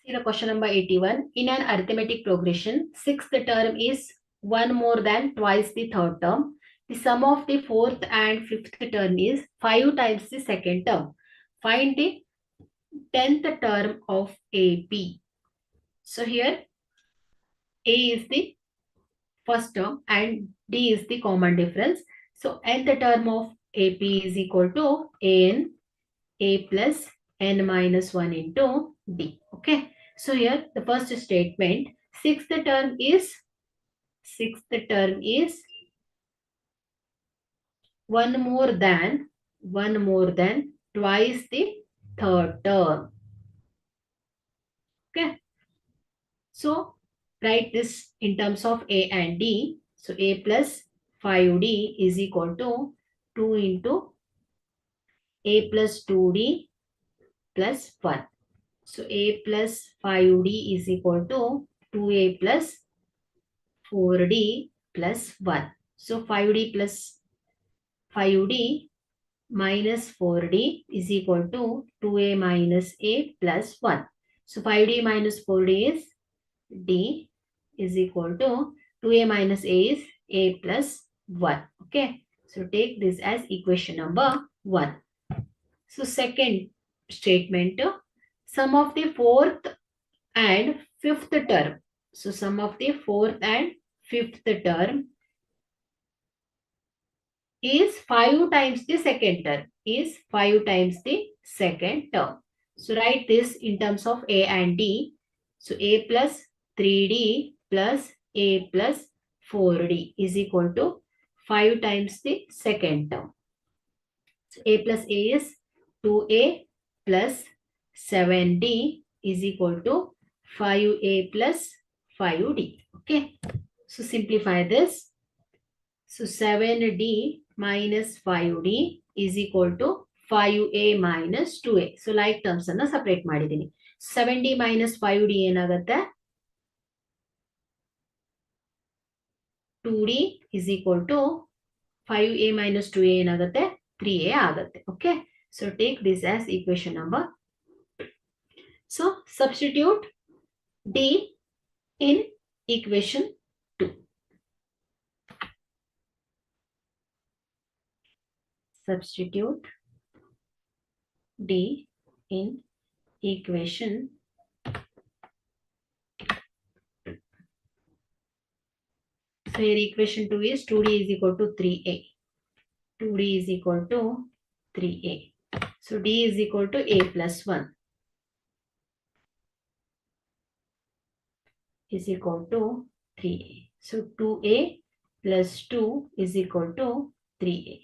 Here question number 81. In an arithmetic progression, sixth term is one more than twice the third term. The sum of the fourth and fifth term is 5 times the second term. Find the 10th term of AP. So here A is the first term and D is the common difference. So nth term of AP is equal to A plus N minus 1 into D. Okay. So here the first statement, sixth term is one more than twice the third term. Okay. So write this in terms of A and D. So A plus 5D is equal to 2 into A plus 2D plus 1. So A plus 5D is equal to 2A plus 4D plus 1. So 5D plus 5D minus 4D is equal to 2A minus A plus 1. So 5D minus 4D is D is equal to 2A minus A is A plus 1. Okay. So take this as equation number 1. So second statement, sum of the fourth and fifth term. So sum of the fourth and fifth term is 5 times the second term. So write this in terms of A and D. So A plus 3D plus A plus 4D is equal to 5 times the second term. So A plus A is 2A plus 7D is equal to 5A plus 5D. Okay. So simplify this. So 7D minus 5D is equal to 5A minus 2A. So like terms ಅನ್ನು separate ಮಾಡಿದ್ದೀನಿ. 7D minus 5D ಏನಾಗುತ್ತೆ? 2D is equal to 5A minus 2A ಏನಾಗುತ್ತೆ? 3A ಆಗುತ್ತೆ. Okay. So take this as equation number. So substitute D in equation 2. Substitute D in equation 2. So here equation 2 is 2D is equal to 3A. 2D is equal to 3A. So D is equal to A plus 1 is equal to 3A. So 2A plus 2 is equal to 3A.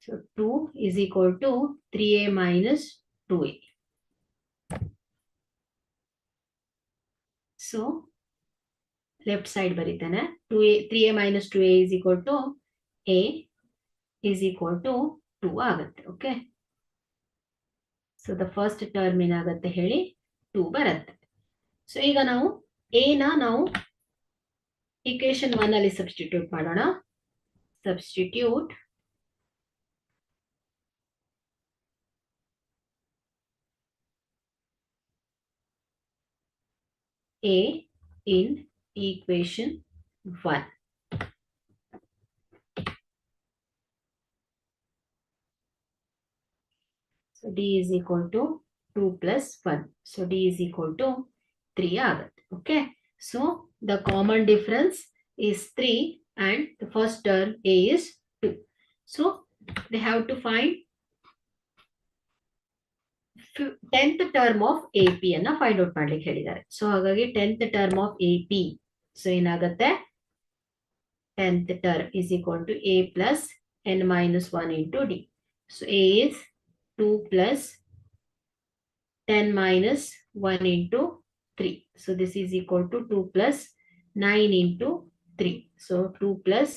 So 2 is equal to 3A minus 2A. So left side ಬರೀತಾನೆ 3A minus 2A is equal to A is equal to 2 ಆಗುತ್ತೆ. Okay. So the first term ಏನಾಗುತ್ತೆ ಹೇಳಿ 2 ಬರುತ್ತೆ. So ಈಗ ನಾವು A ನಾವು equation 1 ಅಲ್ಲಿ substitute ಮಾಡೋಣ. Substitute A in equation 1. So D is equal to 2 plus 1. So D is equal to 3 ಆಗುತ್ತೆ. Okay. So the common difference is 3 and the first term A is 2. So they have to find 10th term of AP ಅನ್ನ find out ಮಾಡ್ಲಿಕ್ಕೆ ಹೇಳಿದ್ದಾರೆ. So ಹಾಗಾಗಿ 10th term of AP. So ಏನಾಗುತ್ತೆ? 10th term is equal to A plus N minus 1 into D. So A is 2 plus 10 minus 1 into 3. So this is equal to 2 plus 9 into 3. So 2 plus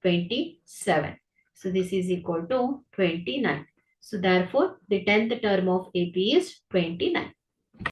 27. So this is equal to 29. So therefore the 10th term of AP is 29.